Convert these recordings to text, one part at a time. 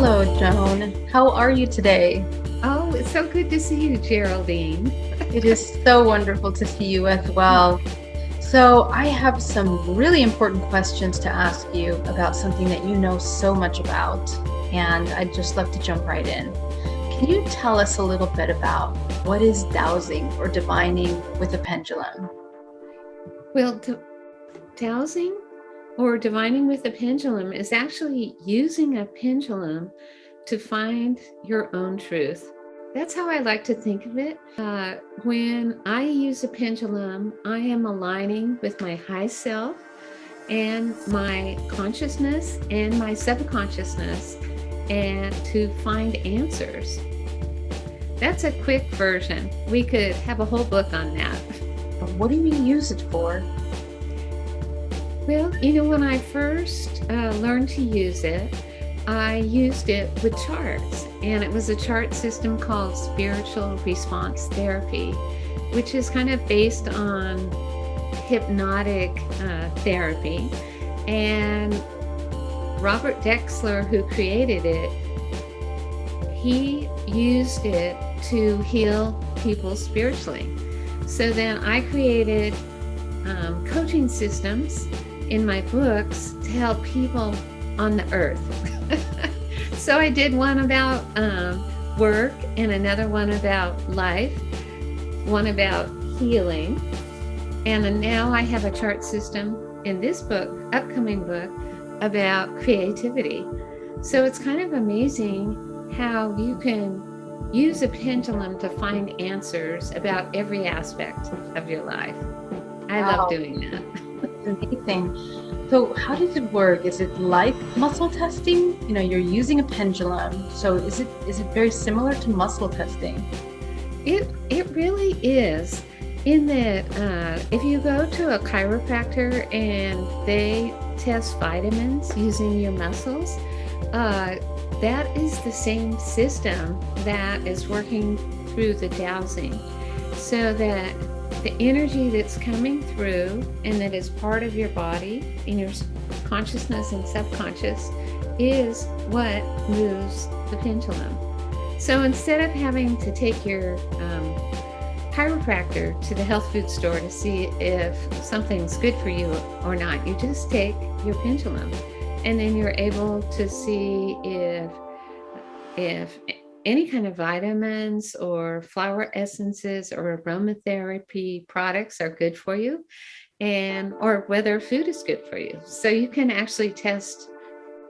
Hello, Joan. How are you today? Oh, it's so good to see you, Geraldine. It is so wonderful to see you as well. So, I have some really important questions to ask you about something that you know so much about, and I'd just love to jump right in. Can you tell us a little bit about what is dowsing or divining with a pendulum? Well, dowsing or divining with a pendulum is actually using a pendulum to find your own truth. That's how I like to think of it. When I use a pendulum, I am aligning with my high self and my consciousness and my subconsciousness and to find answers. That's a quick version. We could have a whole book on that. What do you use it for? Well, when I first learned to use it, I used it with charts, and it was a chart system called spiritual response therapy, which is kind of based on hypnotic therapy. And Robert Dexler, who created it, he used it to heal people spiritually. So then I created coaching systems in my books to help people on the earth. So I did one about work and another one about life, one about healing. And then now I have a chart system in this book, upcoming book, about creativity. So it's kind of amazing how you can use a pendulum to find answers about every aspect of your life. I love doing that. Amazing. So how does it work? Is it like muscle testing? You're using a pendulum. So is it very similar to muscle testing? It really is, in that if you go to a chiropractor and they test vitamins using your muscles, that is the same system that is working through the dowsing, so that the energy that's coming through and that is part of your body in your consciousness and subconscious is what moves the pendulum. So instead of having to take your chiropractor to the health food store to see if something's good for you or not, you just take your pendulum, and then you're able to see if any kind of vitamins or flower essences or aromatherapy products are good for you, or whether food is good for you. So you can actually test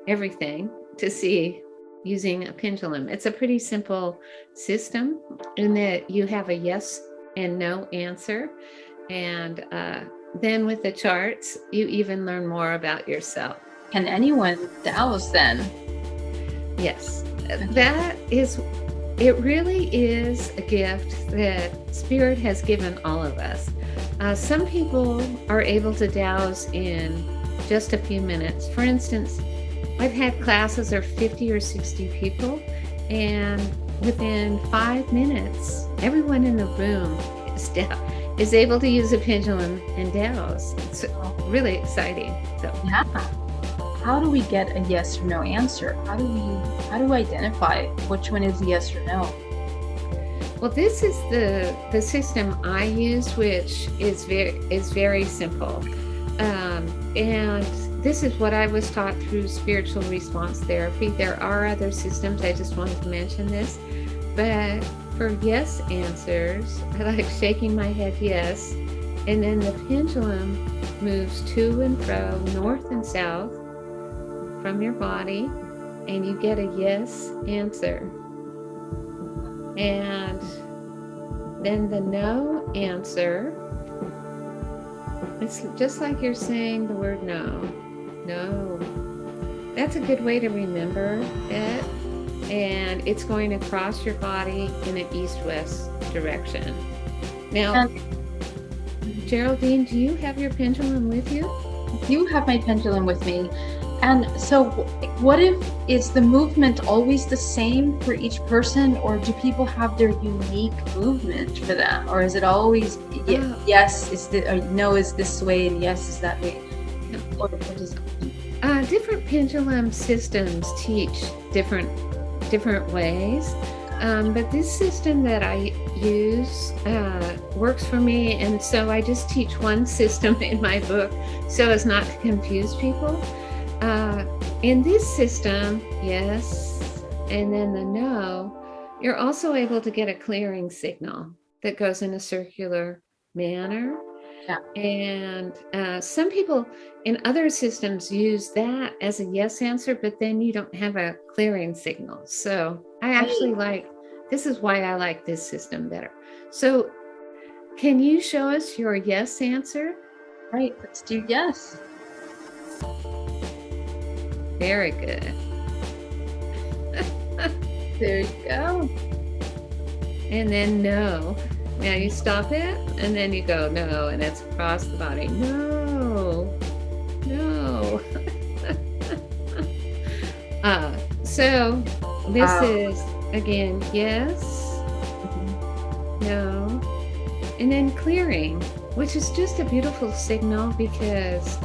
everything to see using a pendulum. It's a pretty simple system in that you have a yes and no answer. And then with the charts, you even learn more about yourself. Can anyone douse then? Yes. It really is a gift that Spirit has given all of us. Some people are able to douse in just a few minutes. For instance, I've had classes of 50 or 60 people, and within 5 minutes, everyone in the room is able to use a pendulum and douse. It's really exciting. So yeah. How do we get a yes or no answer? How do we identify which one is yes or no? Well, this is the system I use, which is very simple, and this is what I was taught through spiritual response therapy. There are other systems. I just wanted to mention this, but for yes answers, I like shaking my head yes, and then the pendulum moves to and fro, north and south, from your body, and you get a yes answer. And then the no answer, it's just like you're saying the word no. That's a good way to remember it, and it's going across your body in an east-west direction. Now, Geraldine, do you have your pendulum with you? I do have my pendulum with me. And so what is the movement always the same for each person, or do people have their unique movement for them? Or is it always yes is or no is this way and yes is that way? Or does Different pendulum systems teach different ways. But this system that I use works for me, and so I just teach one system in my book so as not to confuse people. In this system, yes, and then the no, you're also able to get a clearing signal that goes in a circular manner. Yeah. And some people in other systems use that as a yes answer, but then you don't have a clearing signal. So I actually this is why I like this system better. So can you show us your yes answer? Right, let's do yes. Very good. There you go. And then no. Now you stop it, and then you go no, and it's across the body. No. So this is, again, yes, no, and then clearing, which is just a beautiful signal, because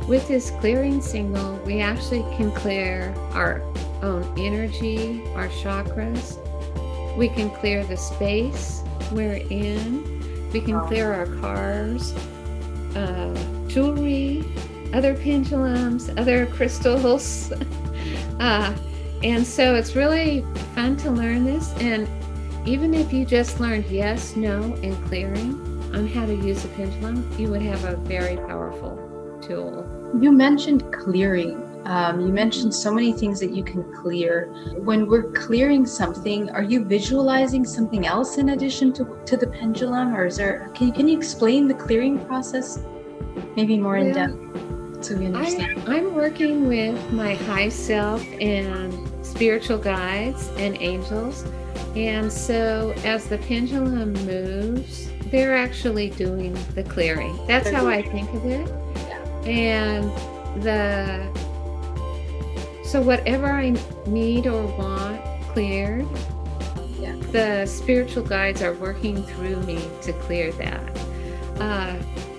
with this clearing signal, we actually can clear our own energy, our chakras. We can clear the space we're in. We can clear our cars, jewelry, other pendulums, other crystals. And so it's really fun to learn this. And even if you just learned yes, no, and clearing on how to use a pendulum, you would have a very powerful tool. You mentioned clearing. You mentioned so many things that you can clear. When we're clearing something, are you visualizing something else in addition to the pendulum, or is there? Can you explain the clearing process, maybe more in depth, so we understand? I'm working with my high self and spiritual guides and angels, and so as the pendulum moves, they're actually doing the clearing. That's how I think of it. And so whatever I need or want cleared, the spiritual guides are working through me to clear that.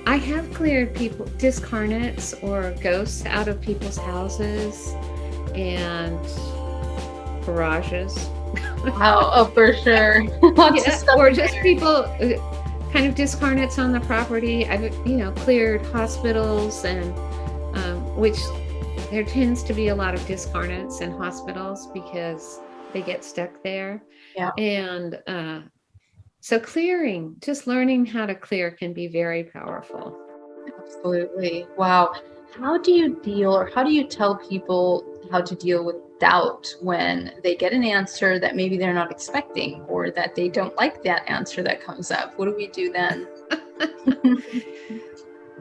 I have cleared people, discarnates or ghosts out of people's houses and garages. Oh, for sure. Or just people, kind of discarnates on the property. I've, cleared hospitals, and which there tends to be a lot of discarnates in hospitals because they get stuck there. Yeah. And so clearing, just learning how to clear can be very powerful. Absolutely. Wow. How do you tell people how to deal with doubt when they get an answer that maybe they're not expecting, or that they don't like that answer that comes up? What do we do then?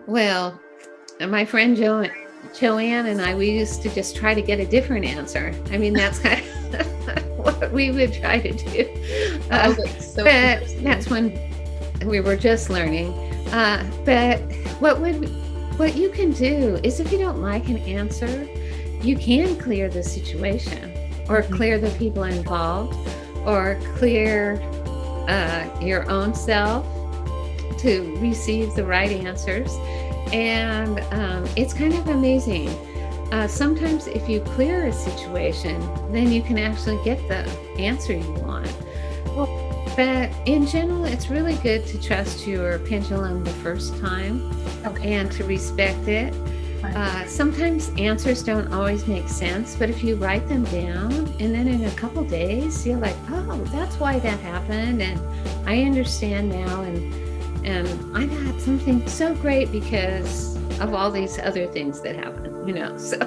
Well, my friend Joan and I, we used to just try to get a different answer. I mean, that's kind of what we would try to do. But that's when we were just learning. But what you can do is, if you don't like an answer, you can clear the situation, or clear the people involved, or clear your own self to receive the right answers. And it's kind of amazing. Sometimes if you clear a situation, then you can actually get the answer you want. But in general, it's really good to trust your pendulum the first time, and to respect it. Sometimes answers don't always make sense, but if you write them down, and then in a couple days, you're like, oh, that's why that happened, and I understand now, and I got something so great because of all these other things that happened, so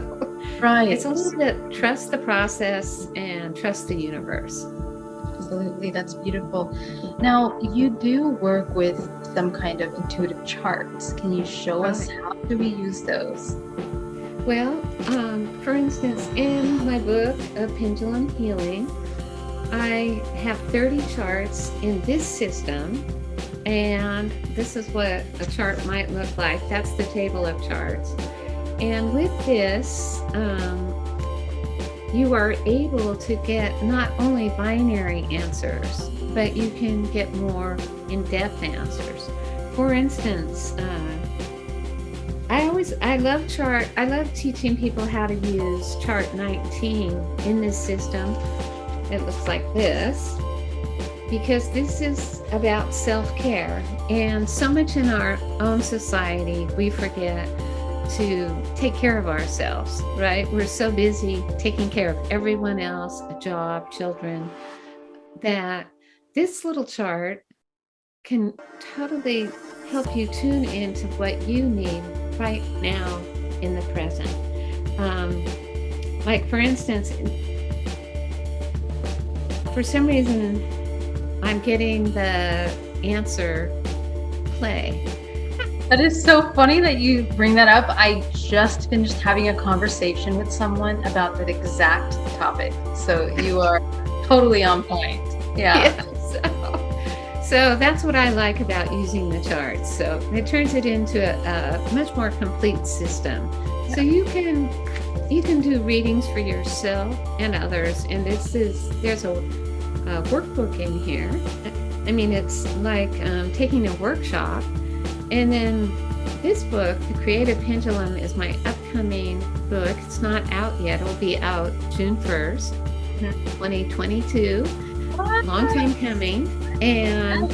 it's a little bit trust the process and trust the universe. Absolutely. That's beautiful. Now, you do work with some kind of intuitive charts. Can you show us how do we use those? Well, for instance, in my book of Pendulum Healing, I have 30 charts in this system, and this is what a chart might look like. That's the table of charts. And with this, you are able to get not only binary answers, but you can get more in-depth answers. For instance, I always is. I love teaching people how to use chart 19 in this system. It looks like this, because this is about self-care. And so much in our own society, we forget to take care of ourselves, right? We're so busy taking care of everyone else, a job, children, that this little chart can totally help you tune into what you need right now in the present. Like, for instance, for some reason, I'm getting the answer play. That is so funny that you bring that up. I just finished having a conversation with someone about that exact topic. So you are totally on point. Yeah. So that's what I like about using the charts. So it turns it into a much more complete system. So you can do readings for yourself and others. And there's a workbook in here. I mean, it's like taking a workshop. And then this book, The Creative Pendulum, is my upcoming book. It's not out yet. It'll be out June 1st, 2022. Long time coming. And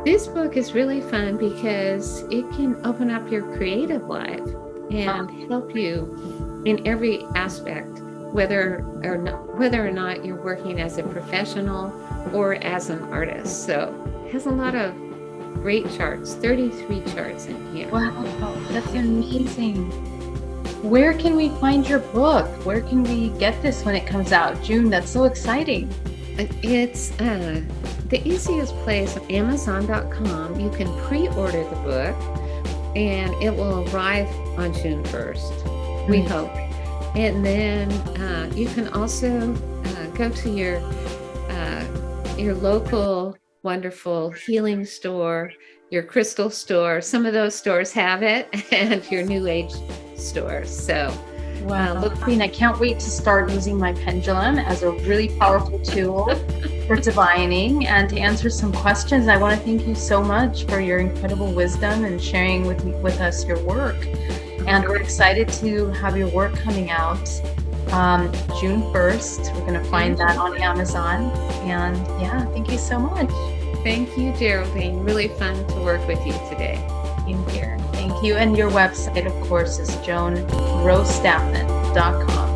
this book is really fun because it can open up your creative life and help you in every aspect, whether or not you're working as a professional or as an artist. So it has a lot of great charts, 33 charts in here. Wow, that's amazing. Where can we find your book? Where can we get this when it comes out? June, that's so exciting. It's the easiest place, Amazon.com. You can pre-order the book and it will arrive on June 1st, we hope. And then you can also go to your local wonderful healing store, your crystal store. Some of those stores have it, and your New Age stores. So wow, I can't wait to start using my pendulum as a really powerful tool for divining and to answer some questions. I want to thank you so much for your incredible wisdom and sharing with us your work. And we're excited to have your work coming out June 1st. We're going to find that on Amazon. And yeah, thank you so much. Thank you, Geraldine. Really fun to work with you today. Thank you. And your website, of course, is joanrosestaffen.com.